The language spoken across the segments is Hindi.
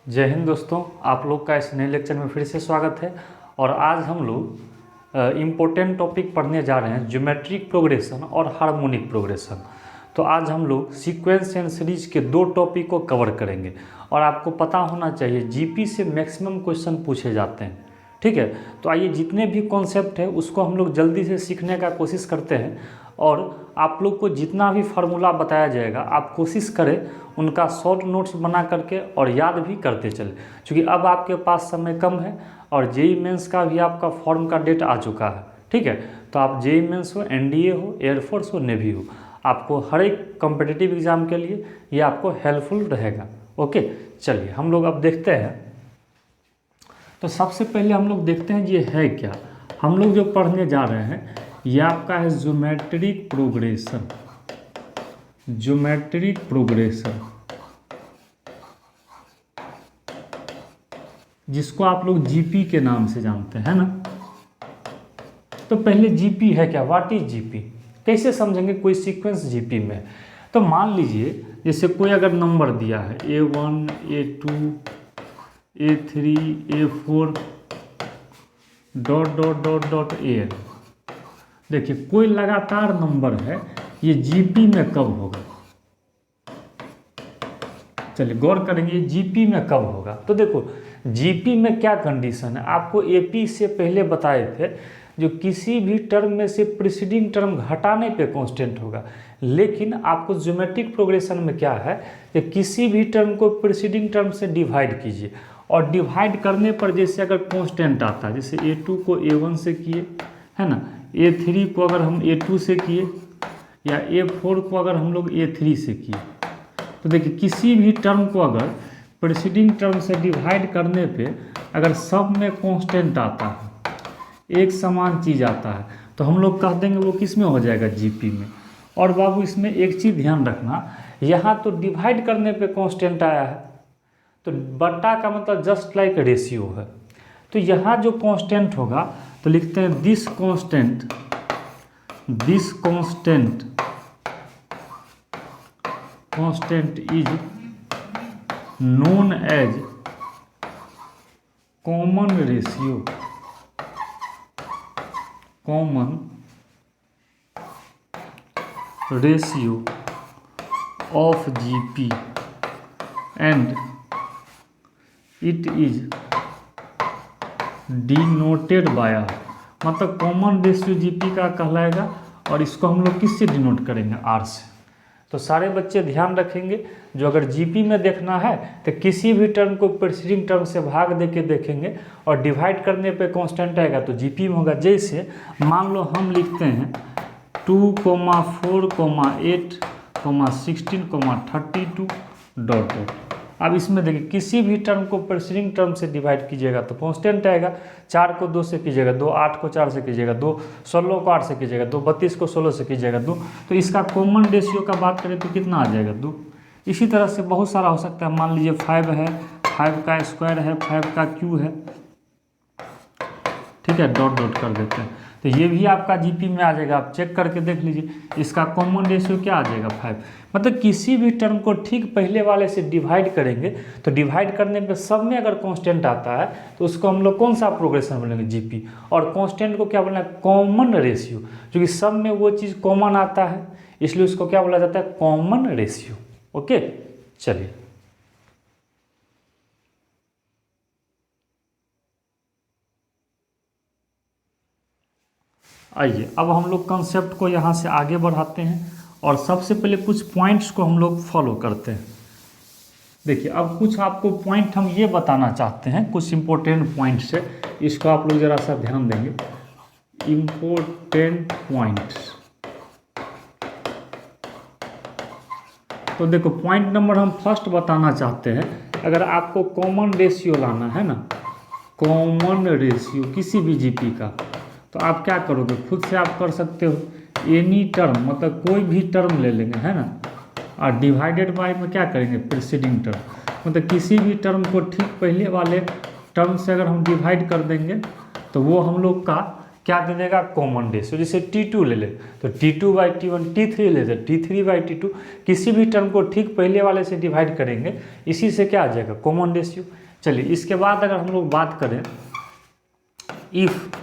जय हिंद दोस्तों, आप लोग का इस नए लेक्चर में फिर से स्वागत है। और आज हम लोग इम्पोर्टेंट टॉपिक पढ़ने जा रहे हैं, ज्योमेट्रिक प्रोग्रेशन और हार्मोनिक प्रोग्रेशन। तो आज हम लोग सीक्वेंस एंड सीरीज के दो टॉपिक को कवर करेंगे। और आपको पता होना चाहिए जीपी से मैक्सिमम क्वेश्चन पूछे जाते हैं, ठीक है। तो आइए, जितने भी कॉन्सेप्ट है उसको हम लोग जल्दी से सीखने का कोशिश करते हैं। और आप लोग को जितना भी फार्मूला बताया जाएगा आप कोशिश करें उनका शॉर्ट नोट्स बना करके और याद भी करते चले, क्योंकि अब आपके पास समय कम है और जेई मेंस का भी आपका फॉर्म का डेट आ चुका है, ठीक है। तो आप जेई मेंस हो, एनडीए हो, एयरफोर्स हो, नेवी हो, आपको हर एक कॉम्पिटिटिव एग्ज़ाम के लिए ये आपको हेल्पफुल रहेगा। ओके, चलिए हम लोग अब देखते हैं। तो सबसे पहले हम लोग देखते हैं ये है क्या। हम लोग जो पढ़ने जा रहे हैं ये आपका है ज्योमेट्रिक प्रोग्रेशन। ज्योमेट्रिक प्रोग्रेशन जिसको आप लोग जीपी के नाम से जानते हैं ना। तो पहले जीपी है क्या, व्हाट इज जीपी, कैसे समझेंगे कोई सीक्वेंस जीपी में। तो मान लीजिए जैसे कोई अगर नंबर दिया है A1 A2 A3 A4 dot dot dot dot AN। देखिए कोई लगातार नंबर है, ये जीपी में कब होगा, चलिए गौर करेंगे जीपी में कब होगा। तो देखो जीपी में क्या कंडीशन है, आपको एपी से पहले बताए थे, जो किसी भी टर्म में से प्रीसीडिंग टर्म घटाने पे कांस्टेंट होगा। लेकिन आपको ज्योमेट्रिक प्रोग्रेशन में क्या है कि किसी भी टर्म को प्रीसीडिंग टर्म से डिवाइड कीजिए, और डिवाइड करने पर जैसे अगर कांस्टेंट आता है, जैसे A2 को A1 से किए, है ना, A3 को अगर हम A2 से किए, या A4 को अगर हम लोग A3 से किए, तो देखिए किसी भी टर्म को अगर प्रीसीडिंग टर्म से डिवाइड करने पे अगर सब में कांस्टेंट आता है, एक समान चीज़ आता है, तो हम लोग कह देंगे वो किस में हो जाएगा, जीपी में। और बाबू इसमें एक चीज़ ध्यान रखना, यहाँ तो डिवाइड करने पे कांस्टेंट आया है, तो बट्टा का मतलब जस्ट लाइक रेशियो है। तो यहाँ जो कांस्टेंट होगा तो लिखते हैं this constant is known as common ratio of GP and it is denoted by R. मतलब कॉमन रेशियो जीपी का कहलाएगा, और इसको हम लोग किससे डिनोट करेंगे, आर से। तो सारे बच्चे ध्यान रखेंगे, जो अगर जीपी में देखना है तो किसी भी टर्म को प्रीसीडिंग टर्म से भाग दे के देखेंगे, और डिवाइड करने पे कांस्टेंट आएगा तो जीपी में होगा। जैसे मान लो हम लिखते हैं 2, 4, 8, 16, 32 डॉट डॉट। अब इसमें देखिए किसी भी टर्म को प्रीसीडिंग टर्म से डिवाइड कीजिएगा तो कांस्टेंट आएगा। 4 को 2 से कीजिएगा 2, 8 को 4 से कीजिएगा 2, 16 को 8 से कीजिएगा 2, 32 को 16 से कीजिएगा 2। तो इसका कॉमन रेशियो का बात करें तो कितना आ जाएगा, 2। इसी तरह से बहुत सारा हो सकता है, मान लीजिए 5 है, 5 का स्क्वायर है, 5 का क्यूब है, ठीक है, डॉट डॉट कर देते हैं। तो ये भी आपका जीपी में आ जाएगा, आप चेक करके देख लीजिए, इसका कॉमन रेशियो क्या आ जाएगा, 5। मतलब किसी भी टर्म को ठीक पहले वाले से डिवाइड करेंगे, तो डिवाइड करने पे सब में अगर कांस्टेंट आता है तो उसको हम लोग कौन सा प्रोग्रेशन बोलेंगे, जीपी। और कांस्टेंट को क्या बोलना है, कॉमन रेशियो, क्योंकि सब में वो चीज़ कॉमन आता है, इसलिए उसको क्या बोला जाता है, कॉमन रेशियो। ओके, चलिए आइए अब हम लोग कंसेप्ट को यहाँ से आगे बढ़ाते हैं, और सबसे पहले कुछ पॉइंट्स को हम लोग फॉलो करते हैं। देखिए अब कुछ आपको पॉइंट हम ये बताना चाहते हैं, कुछ इम्पोर्टेंट पॉइंट्स है, इसको आप लोग ज़रा सा ध्यान देंगे। इम्पोर्टेंट पॉइंट्स, तो देखो पॉइंट नंबर हम फर्स्ट बताना चाहते हैं, अगर आपको कॉमन रेशियो लाना है ना, कॉमन रेशियो किसी भी जीपी का, तो आप क्या करोगे, खुद से आप कर सकते हो। एनी टर्म मतलब कोई भी टर्म ले लेंगे, है ना, और डिवाइडेड बाय में क्या करेंगे, प्रीसीडिंग टर्म। मतलब किसी भी टर्म को ठीक पहले वाले टर्म से अगर हम डिवाइड कर देंगे तो वो हम लोग का क्या दे देगा, कॉमन रेशियो। जैसे T2 ले ले तो T2/T1, T3 ले ले T3/T2, किसी भी टर्म को ठीक पहले वाले से डिवाइड करेंगे, इसी से क्या आ जाएगा, कॉमन रेशियो। चलिए इसके बाद अगर हम लोग बात करें इफ़,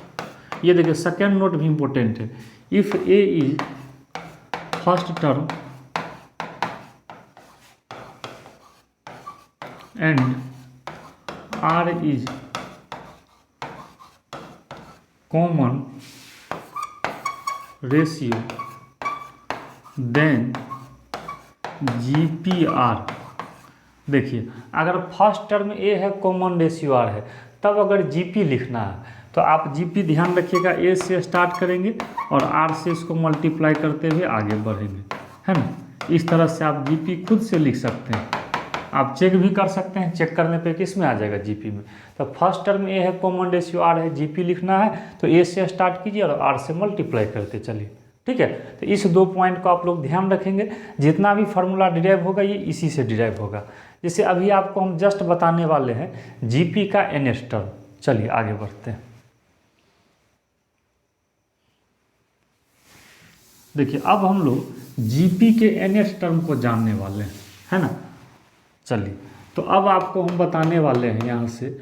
ये देखिए सेकेंड नोट भी इम्पोर्टेंट है, if A is first term and R is common ratio then GPR। देखिए अगर फर्स्ट टर्म A है, कॉमन रेशियो R है, तब अगर GP लिखना है तो आप GP ध्यान रखिएगा, A से स्टार्ट करेंगे और R से इसको मल्टीप्लाई करते हुए आगे बढ़ेंगे, है ना। इस तरह से आप GP खुद से लिख सकते हैं, आप चेक भी कर सकते हैं, चेक करने पे किस में आ जाएगा, जीपी में। तो फर्स्ट टर्म ए है, कॉमन रेशियो आर है, जीपी लिखना है तो ए से स्टार्ट कीजिए और आर से मल्टीप्लाई करते चलिए, ठीक है। तो इस 2 पॉइंट को आप लोग ध्यान रखेंगे, जितना भी फार्मूला डिराइव होगा ये इसी से डिराइव होगा। जैसे अभी आपको हम जस्ट बताने वाले हैं जीपी का एनएस टर्म। चलिए आगे बढ़ते हैं। देखिए अब हम लोग जीपी के एनएस टर्म को जानने वाले हैं, है ना। चलिए तो अब आपको हम बताने वाले हैं यहाँ से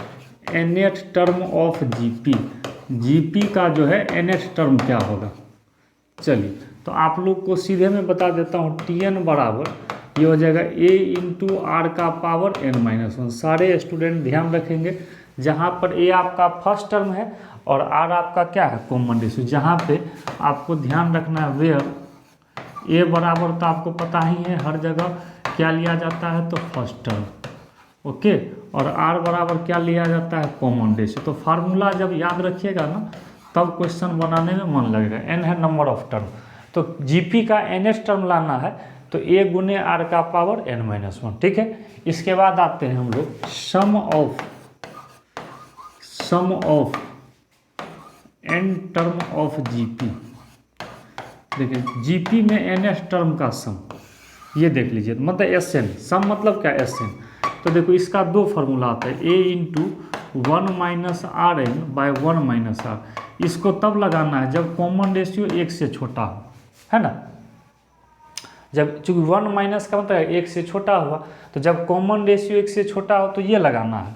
nth term of GP, GP का जो है nth टर्म क्या होगा। चलिए तो आप लोग को सीधे मैं बता देता हूँ, Tn बराबर ये हो जाएगा a इंटू आर का पावर n-1। सारे स्टूडेंट ध्यान रखेंगे, जहाँ पर a आपका फर्स्ट टर्म है और r आपका क्या है, कॉमन रेशियो। जहाँ पे आपको ध्यान रखना है वेयर a बराबर तो आपको पता ही है हर जगह क्या लिया जाता है, तो फर्स्ट टर्म, ओके, और r बराबर क्या लिया जाता है, कॉमन रेशियो। तो फार्मूला जब याद रखिएगा ना तब क्वेश्चन बनाने में मन लगेगा। n है नंबर ऑफ टर्म, तो जीपी का nth टर्म लाना है तो a गुने r का पावर n-1, ठीक है। इसके बाद आते हैं हम लोग sum of n term of GP. देखिए जीपी में nth टर्म का सम, ये देख लीजिए, मतलब एस एन, सम मतलब क्या, एस एन। तो देखो इसका 2 फार्मूला आता है, a into 1 minus r n by 1 minus r. इसको तब लगाना है जब कॉमन रेशियो 1 से छोटा हो, है ना। जब चूँकि 1 माइनस का मतलब 1 से छोटा हुआ, तो जब कॉमन रेशियो 1 से छोटा हो तो ये लगाना है,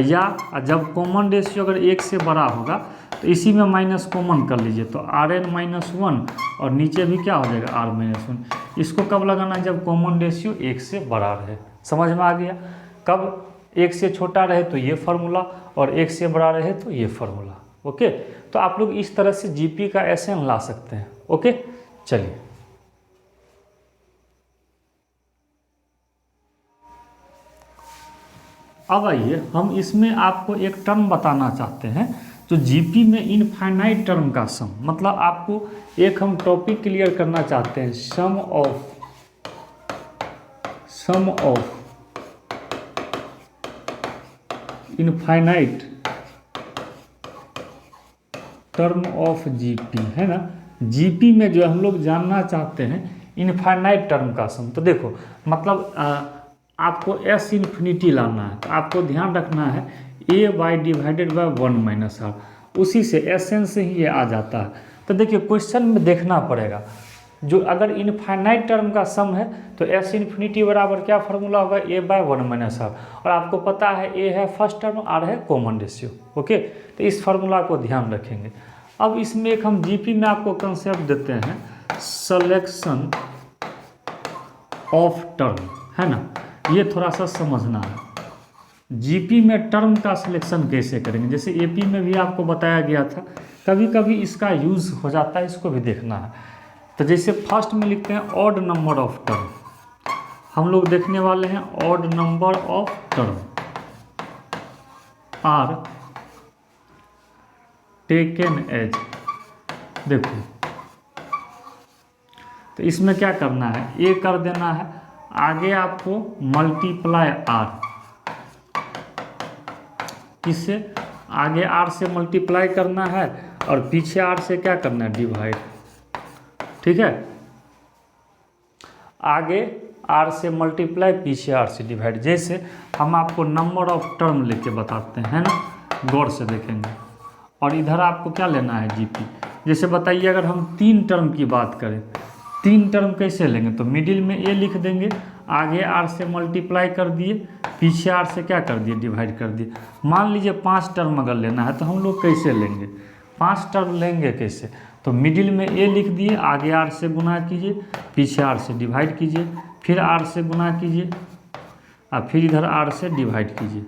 या जब कॉमन रेशियो अगर 1 से बड़ा होगा तो इसी में माइनस कॉमन कर लीजिए, तो आर एन माइनस 1 और नीचे भी क्या हो जाएगा, आर माइनस 1। इसको कब लगाना है, जब कॉमन रेशियो 1 से बड़ा रहे। समझ में आ गया। कब 1 से छोटा रहे तो ये फार्मूला, और 1 से बड़ा रहे तो ये फार्मूला, ओके। तो आप लोग इस तरह से जीपी का एसएन ला सकते हैं, ओके। चलिए अब आइए हम इसमें आपको एक टर्म बताना चाहते हैं, तो जीपी में इनफाइनाइट टर्म का सम, मतलब आपको एक हम टॉपिक क्लियर करना चाहते हैं, sum of infinite term of GP, है ना। जीपी में जो हम लोग जानना चाहते हैं इनफाइनाइट टर्म का सम। तो देखो मतलब आपको एस इन्फिनिटी लाना है, तो आपको ध्यान रखना है a y divided by 1 minus r, उसी से एस एन से ही ये आ जाता है। तो देखिए क्वेश्चन में देखना पड़ेगा, जो अगर इनफाइनाइट टर्म का सम है तो एस इन्फिनिटी बराबर क्या फार्मूला होगा, ए बाय 1 माइनस आर। और आपको पता है ए है फर्स्ट टर्म, आर है कॉमन रेशियो, ओके। तो इस फार्मूला को ध्यान रखेंगे। अब इसमें एक हम जीपी में आपको कंसेप्ट देते हैं, सिलेक्शन ऑफ टर्म, है ना। ये थोड़ा सा समझना है, जीपी में टर्म का सिलेक्शन कैसे करेंगे। जैसे एपी में भी आपको बताया गया था, कभी कभी इसका यूज़ हो जाता है, इसको भी देखना है। तो जैसे फर्स्ट में लिखते हैं ऑड नंबर ऑफ टर्म, हम लोग देखने वाले हैं odd number of term are taken as. देखो तो इसमें क्या करना है, ए कर देना है, आगे आपको मल्टीप्लाई आर, किससे, आगे आर से मल्टीप्लाई करना है और पीछे आर से क्या करना है, डिवाइड, ठीक है। आगे आर से मल्टीप्लाई, पीछे आर से डिवाइड। जैसे हम आपको नंबर ऑफ टर्म लेके बताते हैं, है ना, गौर से देखेंगे। और इधर आपको क्या लेना है जीपी। जैसे बताइए अगर हम 3 टर्म की बात करें, 3 टर्म कैसे लेंगे, तो मिडिल में ए लिख देंगे, आगे आर से मल्टीप्लाई कर दिए, पीछे आर से क्या कर दिए, डिवाइड कर दिए। मान लीजिए 5 टर्म अगर लेना है तो हम लोग कैसे लेंगे, 5 टर्म लेंगे कैसे, तो मिडिल में ए लिख दिए, आगे आर से गुना कीजिए, पीछे आर से डिवाइड कीजिए, फिर आर से गुना कीजिए और फिर इधर आर से डिवाइड कीजिए।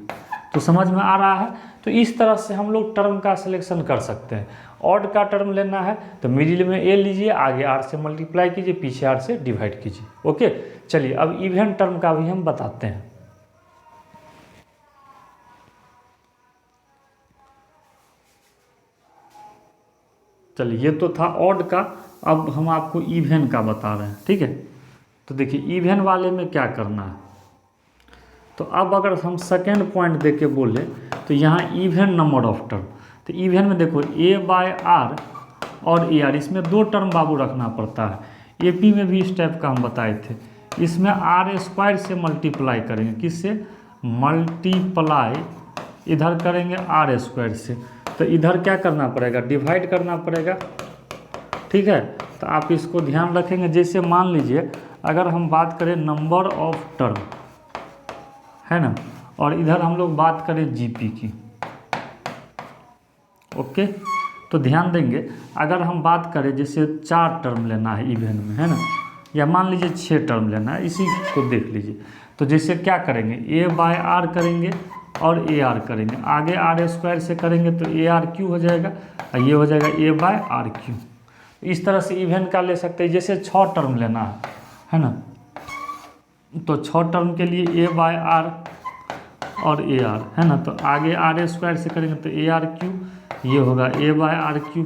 तो समझ में आ रहा है। तो इस तरह से हम लोग टर्म का सिलेक्शन कर सकते हैं। ऑड का टर्म लेना है तो मिडिल में ए लीजिए, आगे आर से मल्टीप्लाई कीजिए, पीछे आर से डिवाइड कीजिए। ओके, चलिए अब इवन टर्म का भी हम बताते हैं। चलिए ये तो था ऑड का, अब हम आपको इवन का बता रहे हैं। ठीक है, तो देखिए इवन वाले में क्या करना है। तो अब अगर हम सेकेंड पॉइंट दे के बोले तो यहाँ इवन नंबर ऑफ टर्म, तो इवन में देखो ए बाय आर और ए आर, इसमें 2 टर्म बाबू रखना पड़ता है। एपी में भी इस टाइप का हम बताए थे। इसमें आर स्क्वायर से मल्टीप्लाई करेंगे, किससे, मल्टीप्लाई इधर करेंगे आर स्क्वायर से, तो इधर क्या करना पड़ेगा, डिवाइड करना पड़ेगा। ठीक है, तो आप इसको ध्यान रखेंगे। जैसे मान लीजिए अगर हम बात करें नंबर ऑफ टर्म, है ना, और इधर हम लोग बात करें जीपी की। ओके, तो ध्यान देंगे अगर हम बात करें जैसे 4 टर्म लेना है इवन में, है ना, या मान लीजिए 6 टर्म लेना है, इसी को देख लीजिए। तो जैसे क्या करेंगे, ए बाय आर करेंगे और ए आर करेंगे, आगे आर स्क्वायर से करेंगे तो ए आर क्यू हो जाएगा और ये हो जाएगा ए बाय आर क्यू। इस तरह से इवन का ले सकते हैं। जैसे 6 टर्म लेना है ना, तो 6 टर्म के लिए ए बाय आर और ए आर, है ना, तो आगे आर स्क्वायर से करेंगे तो ए आर क्यू, ये होगा ए बाय आर क्यू,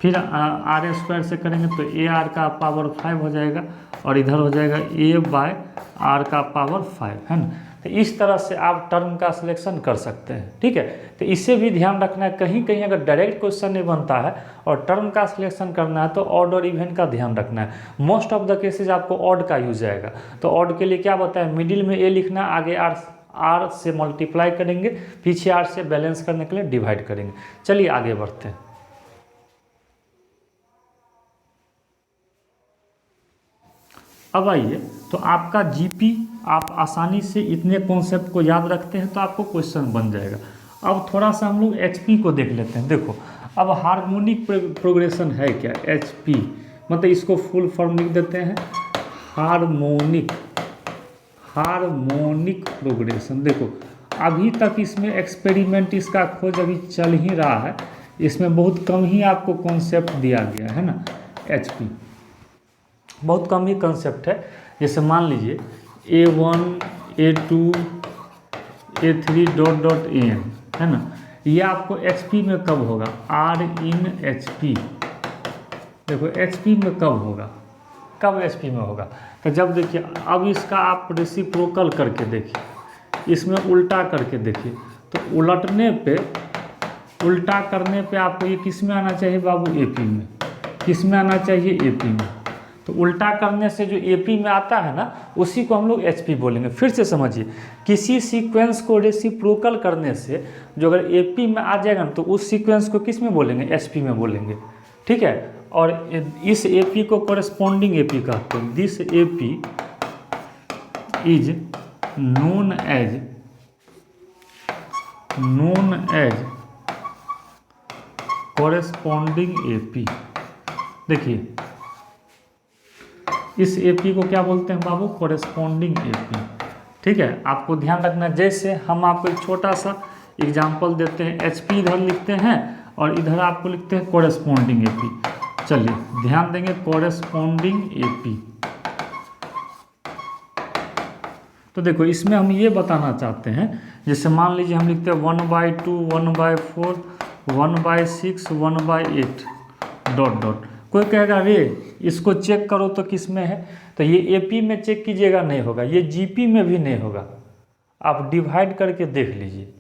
फिर आर स्क्वायर से करेंगे तो ए आर का पावर 5 हो जाएगा और इधर हो जाएगा ए बाय आर का पावर 5, है ना। तो इस तरह से आप टर्म का सिलेक्शन कर सकते हैं। ठीक है, तो इससे भी ध्यान रखना है, कहीं कहीं अगर डायरेक्ट क्वेश्चन नहीं बनता है और टर्म का सिलेक्शन करना है तो ऑड और इवन का ध्यान रखना है। मोस्ट ऑफ द केसेज आपको ऑड का यूज आएगा। तो ऑड के लिए क्या बताया, मिडिल में ए लिखना, आगे आर से मल्टीप्लाई करेंगे, पीछे आर से बैलेंस करने के लिए डिवाइड करेंगे। चलिए आगे बढ़ते हैं। अब आइए, तो आपका जीपी आप आसानी से इतने कॉन्सेप्ट को याद रखते हैं तो आपको क्वेश्चन बन जाएगा। अब थोड़ा सा हम लोग एचपी को देख लेते हैं। देखो अब हार्मोनिक प्रोग्रेशन है क्या, एचपी मतलब इसको फुल फॉर्म लिख देते हैं, हार्मोनिक प्रोग्रेशन। देखो अभी तक इसमें एक्सपेरिमेंट, इसका खोज अभी चल ही रहा है, इसमें बहुत कम ही आपको कॉन्सेप्ट दिया गया है ना। एचपी बहुत कम ही कॉन्सेप्ट है। जैसे मान लीजिए A1 A2 A3 dot dot AN, है ना, ये आपको एचपी में कब होगा, आर इन एचपी। देखो एचपी में कब होगा, कब एचपी में होगा, तो जब देखिए अब इसका आप रेसिप्रोकल करके देखिए, इसमें उल्टा करके देखिए, तो उलटने पे, उल्टा करने पे आपको ये किस में आना चाहिए बाबू, एपी में। किस में आना चाहिए, एपी में। तो उल्टा करने से जो एपी में आता है ना, उसी को हम लोग एचपी बोलेंगे। फिर से समझिए, किसी सीक्वेंस को रेसिप्रोकल करने से जो अगर एपी में आ जाएगा ना, तो उस सीक्वेंस को किस में बोलेंगे, एचपी में बोलेंगे। ठीक है, और इस एपी को कॉरेस्पॉन्डिंग एपी कहते हैं। This AP is known as corresponding AP. देखिए इस एपी को क्या बोलते हैं बाबू, कॉरेस्पॉन्डिंग एपी। ठीक है, आपको ध्यान रखना। जैसे हम आपको एक छोटा सा एग्जांपल देते हैं, एचपी इधर लिखते हैं और इधर आपको लिखते हैं कॉरेस्पॉन्डिंग एपी। चलिए ध्यान देंगे, कॉरेस्पॉन्डिंग एपी। तो देखो इसमें हम ये बताना चाहते हैं, जैसे मान लीजिए हम लिखते हैं 1/2 1/4 1/6 1/8 डॉट डॉट। कोई कहेगा रे इसको चेक करो तो किस में है, तो ये एपी में चेक कीजिएगा, नहीं होगा। ये जीपी में भी नहीं होगा। आप डिवाइड करके देख लीजिए,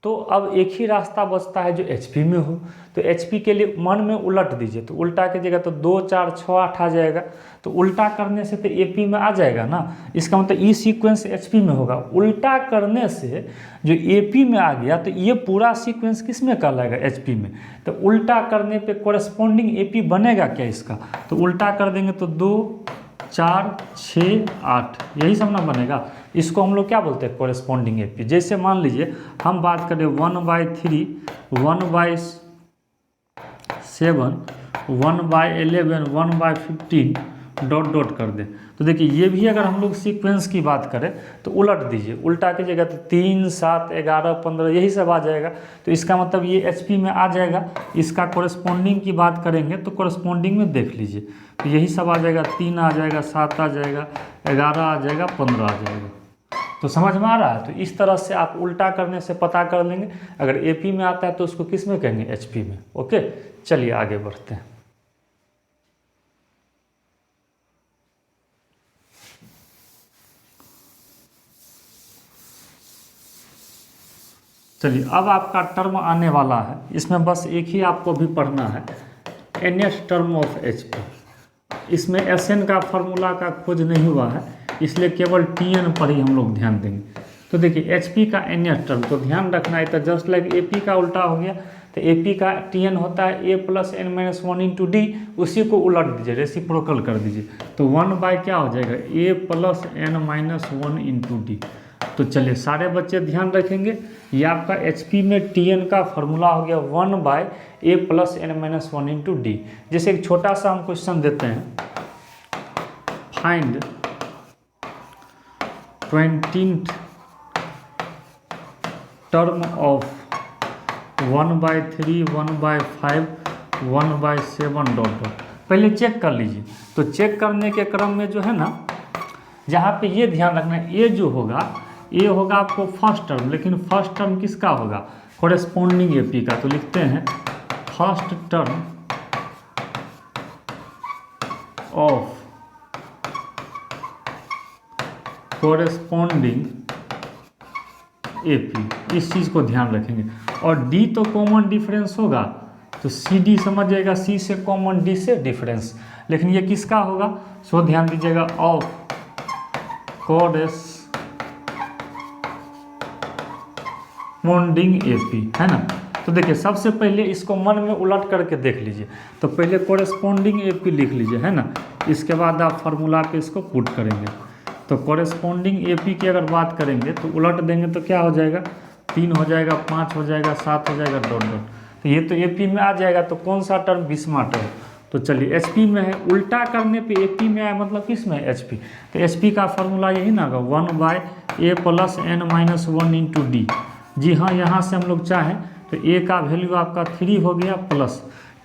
तो अब एक ही रास्ता बचता है जो HP में हो। तो HP के लिए मन में उलट दीजिए, तो उल्टा कीजिएगा तो 2 4 6 8 आ जाएगा। तो उल्टा करने से तो AP में आ जाएगा ना, इसका मतलब ई सीक्वेंस HP में होगा। उल्टा करने से जो AP में आ गया तो ये पूरा सीक्वेंस किस में कहलाएगा, HP में। तो उल्टा करने पे कोरेस्पॉन्डिंग AP बनेगा क्या इसका, तो उल्टा कर देंगे तो 2 4 6 8 यही सब ना बनेगा। इसको हम लोग क्या बोलते हैं, कोरेस्पॉन्डिंग AP। जैसे मान लीजिए हम बात करें 1/3 1/7 1/11 1/15 डॉट डॉट कर दें। तो देखिए ये भी अगर हम लोग सीक्वेंस की बात करें तो उलट दीजिए, उल्टा कीजिएगा तो 3 7 11 15 यही सब आ जाएगा। तो इसका मतलब ये HP में आ जाएगा। इसका कोरेस्पॉन्डिंग की बात करेंगे तो कोरेस्पॉन्डिंग में देख लीजिए, तो यही सब आ जाएगा, 3 आ जाएगा, 7 आ जाएगा, 11 आ जाएगा, 15 आ जाएगा। तो समझ में आ रहा है। तो इस तरह से आप उल्टा करने से पता कर लेंगे। अगर AP में आता है तो उसको किस में कहेंगे, HP में। ओके, चलिए आगे बढ़ते हैं। चलिए अब आपका टर्म आने वाला है, इसमें बस एक ही आपको भी पढ़ना है, nth टर्म ऑफ HP। इसमें SN का फॉर्मूला का खोज नहीं हुआ है, इसलिए केवल TN पर ही हम लोग ध्यान देंगे। तो देखिए HP का nth टर्म तो ध्यान रखना है, तो जस्ट लाइक AP का उल्टा हो गया। तो AP का TN होता है A + n-1 इंटू D, उसी को उलट दीजिए, रेसिप्रोकल कर दीजिए। तो 1 बाय क्या हो जाएगा, A + n-1 इंटू D। तो चलिए सारे बच्चे ध्यान रखेंगे, ये आपका HP में TN का फॉर्मूला हो गया 1/A + n-1 इंटू D। जैसे एक छोटा सा हम क्वेश्चन देते हैं, find 20th term of 1/3 1/5 1/7 dot dot. पहले चेक कर लीजिए। तो चेक करने के क्रम में जो है ना, जहाँ पे ये ध्यान रखना है, ये जो होगा ये होगा आपको फर्स्ट टर्म, लेकिन फर्स्ट टर्म किसका होगा, कोरेस्पॉन्डिंग AP का। तो लिखते हैं first term of corresponding AP, इस चीज़ को ध्यान रखेंगे। और D तो कॉमन डिफरेंस होगा, तो CD समझिएगा, C से कॉमन, D से डिफरेंस। लेकिन ये किसका होगा, सो ध्यान दीजिएगा, ऑफ कोरेस्पॉन्डिंग AP, है ना। तो देखिए सबसे पहले इसको मन में उलट करके देख लीजिए। तो पहले कोरेस्पॉन्डिंग AP लिख लीजिए, है ना। इसके बाद आप फार्मूला पे इसको पुट करेंगे। तो कोरेस्पॉन्डिंग AP की अगर बात करेंगे तो उलट देंगे तो क्या हो जाएगा, 3 हो जाएगा, 5 हो जाएगा, 7 हो जाएगा, डॉट डॉट। तो ये तो AP में आ जाएगा। तो कौन सा टर्म, 20वां टर्म। तो चलिए HP में है, उल्टा करने पे AP में आया, मतलब किस में, HP। तो HP का फार्मूला यही ना होगा, 1/A + n-1 इंटू D। जी हाँ, यहाँ से हम लोग चाहें तो A का वैल्यू आपका 3 हो गया, प्लस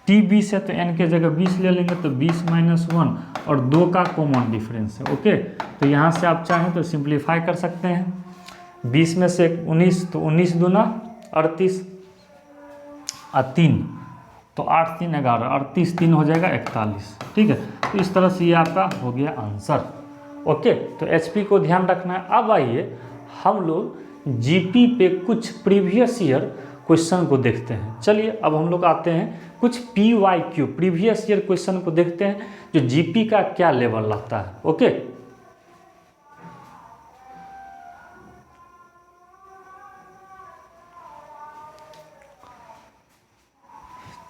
T 20 है तो N के जगह 20 ले लेंगे, तो 20 - 1 और 2 का कॉमन डिफरेंस है। ओके, तो यहाँ से आप चाहें तो सिंप्लीफाई कर सकते हैं। 20 में से 19, तो 19 दूना 38 और 3, तो 8 3 11, 38 3 हो जाएगा 41। ठीक है, तो इस तरह से ये आपका हो गया आंसर। ओके, तो HP को ध्यान रखना है। अब आइए हम लोग GP पे कुछ प्रीवियस ईयर क्वेश्चन को देखते हैं। चलिए अब हम लोग आते हैं कुछ PYQ प्रीवियस ईयर क्वेश्चन को देखते हैं, जो GP का क्या लेवल रहता है। ओके,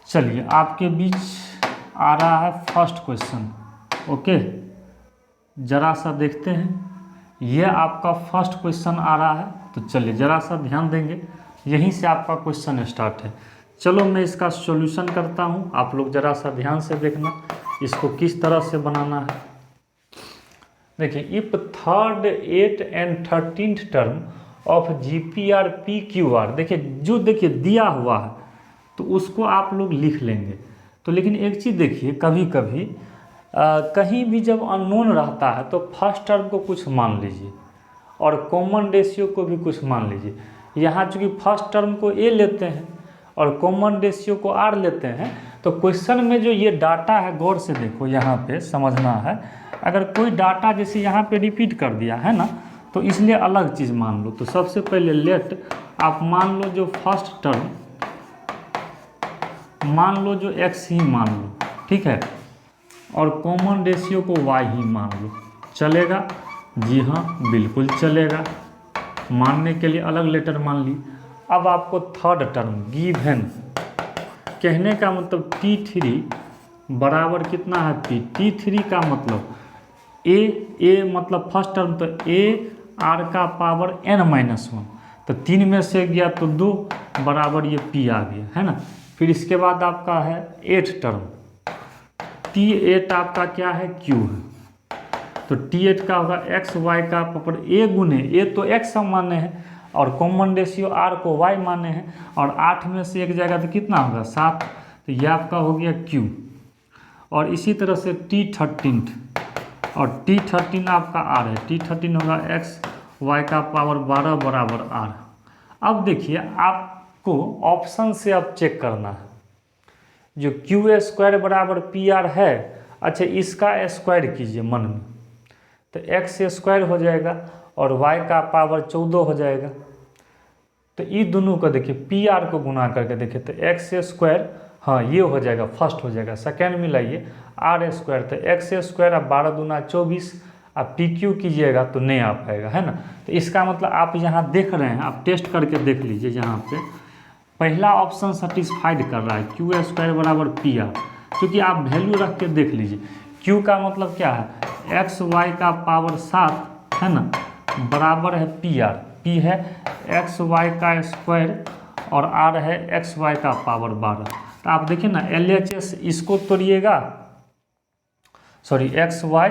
चलिए आपके बीच आ रहा है फर्स्ट क्वेश्चन। ओके, जरा सा देखते हैं, ये आपका फर्स्ट क्वेश्चन आ रहा है। तो चलिए जरा सा ध्यान देंगे, यहीं से आपका क्वेश्चन स्टार्ट है। चलो मैं इसका सॉल्यूशन करता हूँ, आप लोग जरा सा ध्यान से देखना इसको किस तरह से बनाना है। देखिए, if 3rd 8th and 13th term of GPR PQR, देखिए दिया हुआ है तो उसको आप लोग लिख लेंगे। तो लेकिन एक चीज़ देखिए, कभी कभी कहीं भी जब अननोन रहता है तो फर्स्ट टर्म को कुछ मान लीजिए और कॉमन रेशियो को भी कुछ मान लीजिए। यहाँ चूँकि फर्स्ट टर्म को A लेते हैं और कॉमन रेशियो को R लेते हैं, तो क्वेश्चन में जो ये डाटा है, गौर से देखो, यहाँ पे समझना है। अगर कोई डाटा जैसे यहाँ पे रिपीट कर दिया है ना, तो इसलिए अलग चीज़ मान लो। तो सबसे पहले लेट आप मान लो जो फर्स्ट टर्म मान लो जो x ही मान लो, ठीक है, और कॉमन रेशियो को y ही मान लो, चलेगा? जी हाँ, बिल्कुल चलेगा। मानने के लिए अलग लेटर मान ली। अब आपको थर्ड टर्म गिवन, कहने का मतलब T3 बराबर कितना है P, T3 का मतलब a मतलब फर्स्ट टर्म तो a r का पावर n-1, तो 3 में से गया तो 2 बराबर ये P आ गया, है ना। फिर इसके बाद आपका है 8th टर्म, T8 आपका क्या है, Q है, तो T8 का होगा x y का पावर a गुने a, तो x हम माने हैं और कॉमन रेशियो r को y माने हैं, और 8 में से एक जाएगा तो कितना होगा, 7, तो ये आपका हो गया Q। और इसी तरह से T13, और T13 आपका r है, T13 होगा x y का पावर 12 बराबर r। अब देखिए आपको ऑप्शन से अब चेक करना है, जो क्यू स्क्वायर बराबर पी आर है, अच्छा इसका स्क्वायर कीजिए मन में, तो एक्स स्क्वायर हो जाएगा और वाई का पावर 14 हो जाएगा। तो ये दोनों को देखिए पी आर को गुना करके देखिए तो एक्स स्क्वायर, हाँ ये हो जाएगा, फर्स्ट हो जाएगा, सेकेंड मिलाइए आर स्क्वायर, तो एक्स स्क्वायर अब 12 दूना 24, अब पी क्यू कीजिएगा तो नहीं आ पाएगा, है ना। तो इसका मतलब आप यहाँ देख रहे हैं, आप टेस्ट करके देख लीजिए, यहाँ पे पहला ऑप्शन सेटिस्फाइड कर रहा है, क्यू स्क्वायर बराबर पी आर, क्योंकि आप वैल्यू रख के देख लीजिए, क्यू का मतलब क्या है, एक्स वाई का पावर 7, है ना, बराबर है पी आर, पी है एक्स वाई का स्क्वायर और आर है एक्स वाई का पावर 12। तो आप देखिए ना LHS इसको तोड़िएगा, sorry x y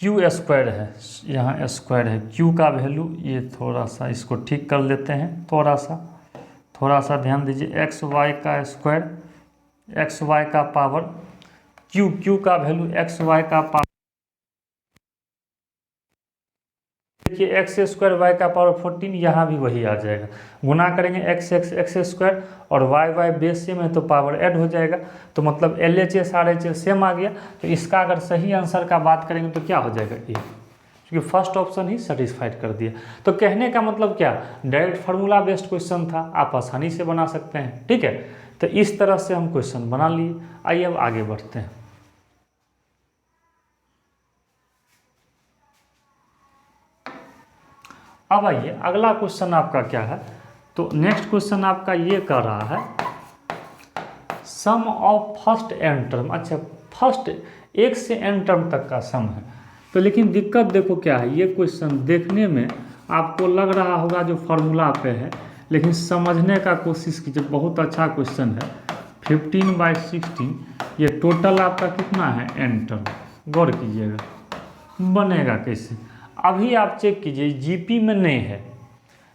q square है, यहाँ स्क्वायर है, क्यू का वैल्यू ये थोड़ा सा इसको ठीक कर लेते हैं, थोड़ा सा ध्यान दीजिए, एक्स वाई का स्क्वायर, एक्स वाई का पावर क्यू का वैल्यू एक्स वाई का पावर, देखिए एक्स स्क्वायर वाई का पावर 14, यहाँ भी वही आ जाएगा, गुना करेंगे एक्स स्क्वायर और वाई बेस सेम है तो पावर ऐड हो जाएगा, तो मतलब LHS RHS सेम आ गया। तो इसका अगर सही आंसर का बात करेंगे तो क्या हो जाएगा, ए, क्योंकि फर्स्ट ऑप्शन ही सेटिस्फाइड कर दिया। तो कहने का मतलब क्या, डायरेक्ट फार्मूला बेस्ड क्वेश्चन था, आप आसानी से बना सकते हैं, ठीक है। तो इस तरह से हम क्वेश्चन बना लिए। आइए अब आगे बढ़ते हैं। अब आइए अगला क्वेश्चन आपका क्या है, तो नेक्स्ट क्वेश्चन आपका ये कर रहा है सम ऑफ फर्स्ट एन टर्म, अच्छा फर्स्ट 1 से n टर्म तक का सम है। तो लेकिन दिक्कत देखो क्या है, ये क्वेश्चन देखने में आपको लग रहा होगा जो फार्मूला पे है, लेकिन समझने का कोशिश कीजिए, बहुत अच्छा क्वेश्चन है। 15/16 ये टोटल आपका कितना है, n टर्म, गौर कीजिएगा बनेगा कैसे। अभी आप चेक कीजिए जीपी में नहीं है,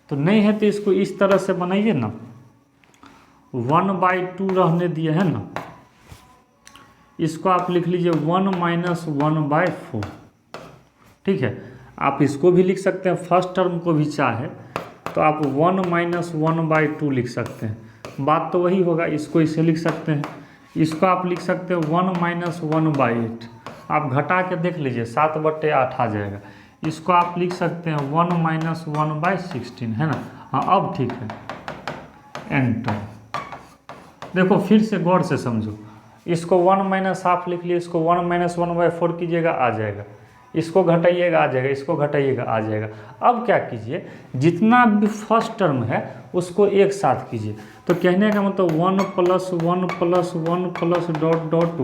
तो नहीं है तो इसको इस तरह से बनाइए ना, 1/2 रहने दिए है ना, इसको आप लिख लीजिए 1 - 1/4, ठीक है। आप इसको भी लिख सकते हैं, फर्स्ट टर्म को भी चाहे तो आप 1 - 1/2 लिख सकते हैं, बात तो वही होगा। इसको इसे लिख सकते हैं, इसको आप लिख सकते हैं 1 - 1/8, आप घटा के देख लीजिए 7/8 आ जाएगा। इसको आप लिख सकते हैं 1 - 1/16, है ना, हाँ अब ठीक है। एंटर, देखो फिर से गौर से समझो, इसको 1 - हाफ लिख लिए, इसको 1 - 1/4 कीजिएगा आ जाएगा, इसको घटाइएगा आ जाएगा, इसको घटाइएगा आ जाएगा। अब क्या कीजिए, जितना भी फर्स्ट टर्म है उसको एक साथ कीजिए। तो कहने का मतलब 1 + 1 + 1 +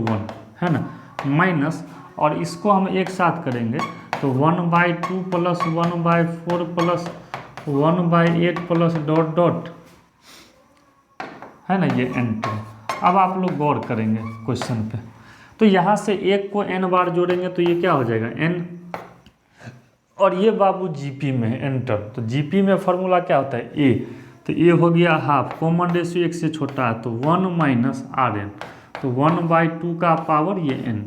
.1 है ना, माइनस, और इसको हम एक साथ करेंगे तो 1/2 + 1/4 + 1/8 + ... है ना, ये n2। अब आप लोग गौर करेंगे क्वेश्चन पे, तो यहाँ से एक को n बार जोड़ेंगे तो ये क्या हो जाएगा n, और ये बाबू जीपी में है एंटर, तो जीपी में फार्मूला क्या होता है a, तो a हो गया हाफ, कॉमन रेशियो 1 से छोटा है तो 1 - Rn, तो 1/2 का पावर ये n,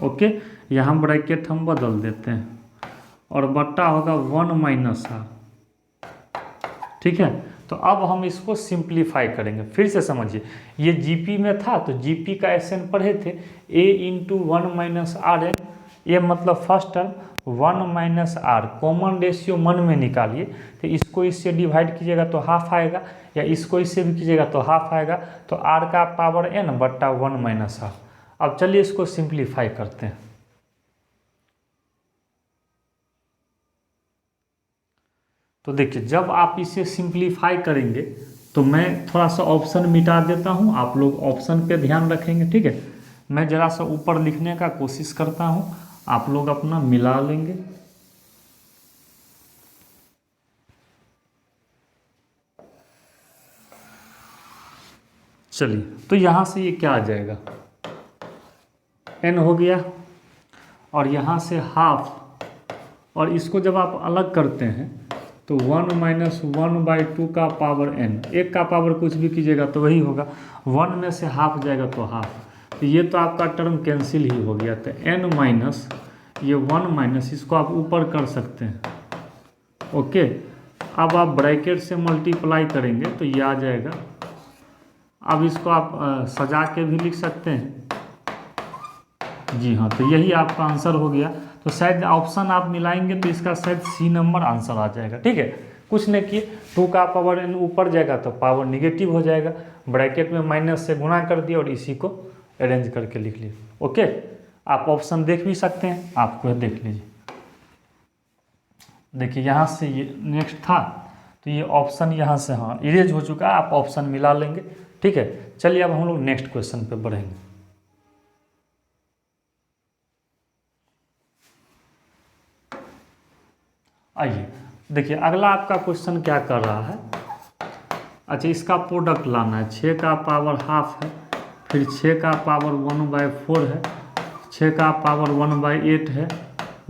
ओके। यहाँ ब्रैकेट हम बदल देते हैं और बट्टा होगा 1 - R, ठीक है। तो अब हम इसको सिंप्लीफाई करेंगे, फिर से समझिए, ये जीपी में था तो जीपी का एसएन पढ़े थे, a × 1 - Rn ए मतलब first term 1 minus R, common ratio मन में निकालिए, तो इसको इससे डिवाइड कीजिएगा तो हाफ आएगा, या इसको इससे भी कीजिएगा तो हाफ आएगा, तो आर का पावर n बट्टा 1 माइनस आर। अब चलिए इसको सिंप्लीफाई करते हैं। तो देखिए जब आप इसे सिंप्लीफाई करेंगे तो मैं थोड़ा सा ऑप्शन मिटा देता हूं, आप लोग ऑप्शन पे ध्यान रखेंगे, ठीक है। मैं ज़रा सा ऊपर लिखने का कोशिश करता हूं, आप लोग अपना मिला लेंगे। चलिए तो यहाँ से ये क्या आ जाएगा, n हो गया, और यहाँ से हाफ, और इसको जब आप अलग करते हैं तो 1 माइनस 1/2 का पावर n, एक का पावर कुछ भी कीजिएगा तो वही होगा, 1 में से हाफ जाएगा तो हाफ, तो ये तो आपका टर्म कैंसिल ही हो गया। तो n माइनस ये 1 माइनस, इसको आप ऊपर कर सकते हैं, ओके। अब आप ब्रैकेट से मल्टीप्लाई करेंगे तो ये आ जाएगा। अब इसको आप सजा के भी लिख सकते हैं, जी हाँ, तो यही आपका आंसर हो गया। तो शायद ऑप्शन आप मिलाएंगे तो इसका शायद सी नंबर आंसर आ जाएगा, ठीक है। कुछ नहीं किए, 2 का पावर n ऊपर जाएगा तो पावर निगेटिव हो जाएगा, ब्रैकेट में माइनस से गुणा कर दिया और इसी को अरेंज करके लिख लिए, ओके। आप ऑप्शन देख भी सकते हैं, आपको देख लीजिए। देखिए यहाँ से ये नेक्स्ट था, तो ये ऑप्शन यहाँ से हाँ इरेज हो चुका है, आप ऑप्शन मिला लेंगे, ठीक है। चलिए अब हम लोग नेक्स्ट क्वेश्चन पे बढ़ेंगे। आइए देखिए अगला आपका क्वेश्चन क्या कर रहा है। अच्छा, इसका प्रोडक्ट लाना है, 6 का पावर हाफ है, फिर 6 का पावर 1/4 है, 6 का पावर 1/8 है,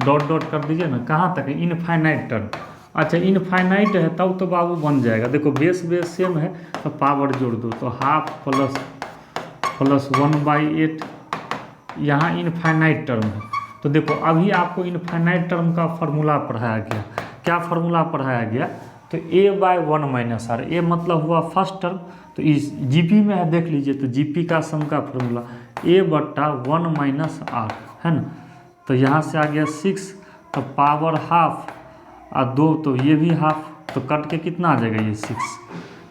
डॉट डॉट कर दीजिए ना, कहाँ तक है, इनफाइनाइट टर्म। अच्छा इनफाइनाइट है तब तो बाबू बन जाएगा, देखो बेस सेम है तो पावर जोड़ दो, तो हाफ प्लस 1/8, यहाँ इनफाइनाइट टर्म है। तो देखो अभी आपको इनफाइनाइट टर्म का फार्मूला पढ़ाया गया, क्या फार्मूला पढ़ाया गया, तो a/1 माइनस आर, ए मतलब हुआ फर्स्ट टर्म, तो इस जीपी में है देख लीजिए, तो जीपी का सम का फार्मूला a/1 माइनस आर है ना। तो यहाँ से आ गया 6, तो पावर हाफ और 2, तो ये भी हाफ, तो कट के कितना आ जाएगा ये 6।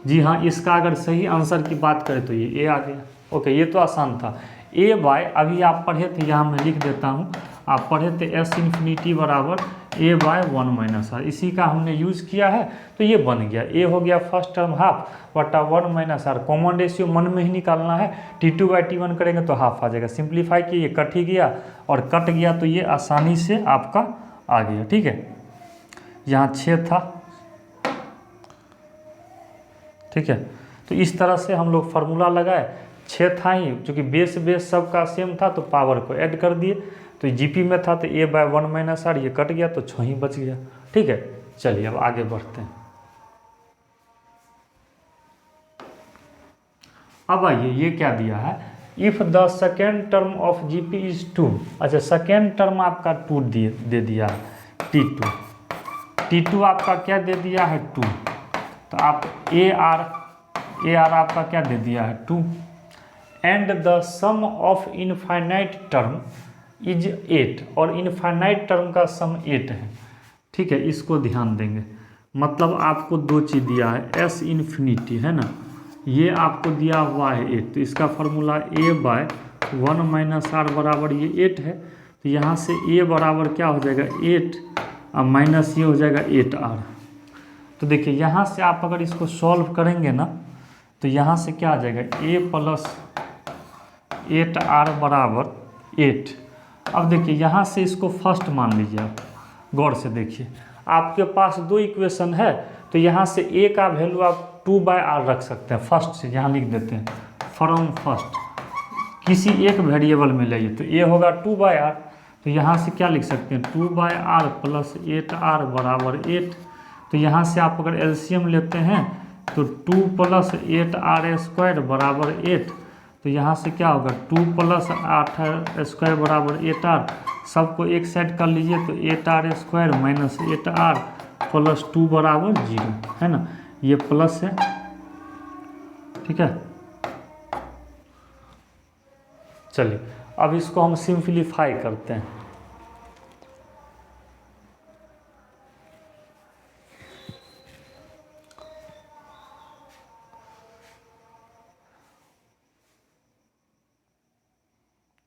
जी हाँ, इसका अगर सही आंसर की बात करें तो ये a आ गया, ओके। ये तो आसान था। a बाय, अभी आप पढ़े थे, यहाँ मैं लिख देता हूँ, आप पढ़े थे s इन्फिनिटी बराबर a/1 माइनस आर, इसी का हमने यूज़ किया है, तो ये बन गया। a हो गया फर्स्ट टर्म हाफ बटा 1 माइनस आर, कॉमन रेशियो मन में ही निकालना है, t2/t1 करेंगे तो हाफ आ जाएगा। सिंप्लीफाई किए, ये कट ही गया और कट गया, तो ये आसानी से आपका आ गया, ठीक है। यहाँ 6 था, ठीक है। तो इस तरह से हम लोग फार्मूला लगाए, 6 था ही, चूँकि बेस सबका सेम था तो पावर को ऐड कर दिए, तो जीपी में था तो a/1 माइनस आर, ये कट गया तो 6 ही बच गया, ठीक है। चलिए अब आगे बढ़ते हैं। अब आइए ये क्या दिया है, if the second term of GP is 2। अच्छा, सेकेंड टर्म आपका 2 दे दिया है, t2 आपका क्या दे दिया है 2, तो आप AR आपका क्या दे दिया है 2, and the sum of infinite term is 8, और इनफाइनाइट टर्म का सम 8 है, ठीक है। इसको ध्यान देंगे, मतलब आपको 2 चीज़ दिया है, s इन्फिनिटी है ना, ये आपको दिया हुआ है 8, तो इसका फार्मूला a/1 माइनस आर बराबर ये 8 है, तो यहाँ से a बराबर क्या हो जाएगा 8 और माइनस ये हो जाएगा 8r। तो देखिए यहाँ से आप अगर इसको सॉल्व करेंगे ना, तो यहाँ से क्या आ जाएगा a प्लस 8r बराबर 8। अब देखिए यहाँ से इसको फर्स्ट मान लीजिए, आप गौर से देखिए, आपके पास 2 इक्वेशन है, तो यहाँ से a का वैल्यू आप 2/r रख सकते हैं, फर्स्ट से यहाँ लिख देते हैं, फ्रॉम फर्स्ट किसी एक वेरिएबल में लाइए, तो a होगा 2/r, तो यहाँ से क्या लिख सकते हैं 2/r प्लस 8r बराबर 8। तो यहाँ से आप अगर एलसीएम लेते हैं तो 2 प्लस 8r स्क्वायर बराबर 8, तो यहाँ से क्या होगा 2 प्लस 8r स्क्वायर बराबर 8r, सबको एक साइड कर लीजिए, तो 8r square minus 8r plus 2 बराबर 0 है ना, ये प्लस है, ठीक है। चलिए अब इसको हम सिंप्लीफाई करते हैं,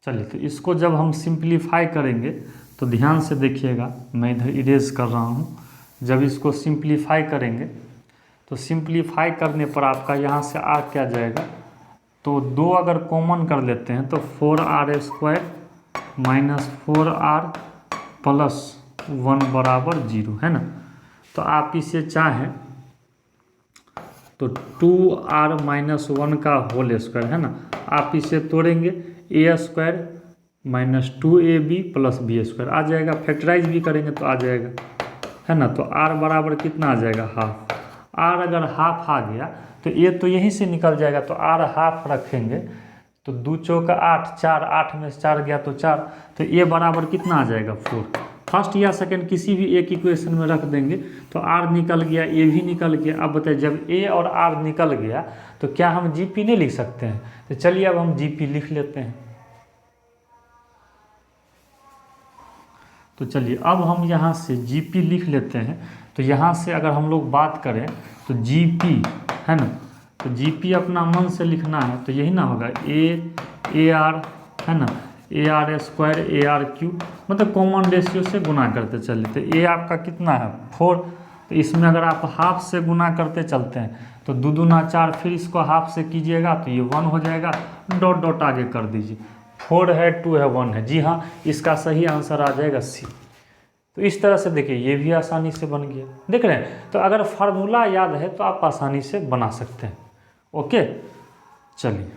चलिए, तो इसको जब हम सिंप्लीफाई करेंगे तो ध्यान से देखिएगा, मैं इधर इरेज कर रहा हूँ। जब इसको सिंप्लीफाई करेंगे तो सिंप्लीफाई करने पर आपका यहाँ से आ क्या जाएगा, तो 2 अगर कॉमन कर लेते हैं तो 4r² माइनस 4r प्लस 1 बराबर 0 है ना। तो आप इसे चाहें तो 2r माइनस 1 का होल स्क्वायर है ना, आप इसे तोड़ेंगे a² minus 2ab plus b² आ जाएगा। फैक्टराइज भी करेंगे तो आ जाएगा है ना। तो r बराबर कितना आ जाएगा, हाफ। r अगर हाफ आ गया तो ये तो यहीं से निकल जाएगा, तो r हाफ रखेंगे तो 2 चौका 8, 4, 8 में से 4 गया तो 4, तो ये बराबर कितना आ जाएगा 4। फर्स्ट या सेकंड किसी भी एक इक्वेशन में रख देंगे तो r निकल गया, a भी निकल गया। अब बताइए, जब a और r निकल गया तो क्या हम GP नहीं लिख सकते हैं? तो चलिए अब हम GP लिख लेते हैं। तो चलिए अब हम यहाँ से GP लिख लेते हैं। तो यहाँ से अगर हम लोग बात करें तो GP है ना, तो GP अपना मन से लिखना है तो यही ना होगा, AR है ना, AR² AR³ मतलब कॉमन रेशियो से गुना करते चलिए। तो A आपका कितना है 4, तो इसमें अगर आप हाफ से गुना करते चलते हैं तो 2 दूना 4, फिर इसको हाफ से कीजिएगा तो ये 1 हो जाएगा, डॉट डॉट आगे कर दीजिए। 4 है, 2 है, 1 है, जी हाँ, इसका सही आंसर आ जाएगा C। तो इस तरह से देखिए ये भी आसानी से बन गया, देख रहे हैं। तो अगर फार्मूला याद है तो आप आसानी से बना सकते हैं। ओके, चलिए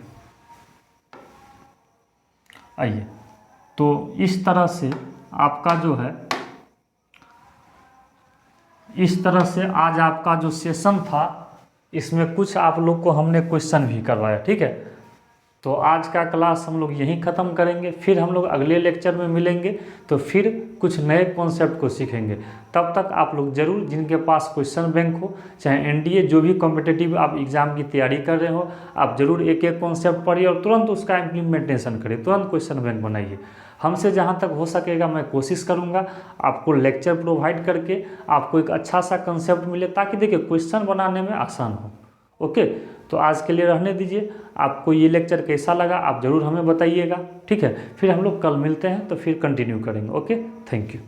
आइए। तो इस तरह से आपका जो है, इस तरह से आज आपका जो सेशन था इसमें कुछ आप लोग को हमने क्वेश्चन भी करवाया, ठीक है। तो आज का क्लास हम लोग यहीं ख़त्म करेंगे, फिर हम लोग अगले लेक्चर में मिलेंगे तो फिर कुछ नए कॉन्सेप्ट को सीखेंगे। तब तक आप लोग ज़रूर, जिनके पास क्वेश्चन बैंक हो, चाहे NDA जो भी कॉम्पिटिटिव आप एग्ज़ाम की तैयारी कर रहे हो, आप ज़रूर एक एक कॉन्सेप्ट पढ़िए और तुरंत उसका इम्प्लीमेंटेशन करिए, तुरंत क्वेश्चन बैंक बनाइए। हमसे जहाँ तक हो सकेगा मैं कोशिश करूँगा आपको लेक्चर प्रोवाइड करके आपको एक अच्छा सा कंसेप्ट मिले, ताकि देखिए क्वेश्चन बनाने में आसान हो। ओके, तो आज के लिए रहने दीजिए। आपको ये लेक्चर कैसा लगा आप ज़रूर हमें बताइएगा, ठीक है। फिर हम लोग कल मिलते हैं तो फिर कंटिन्यू करेंगे। Okay, thank you.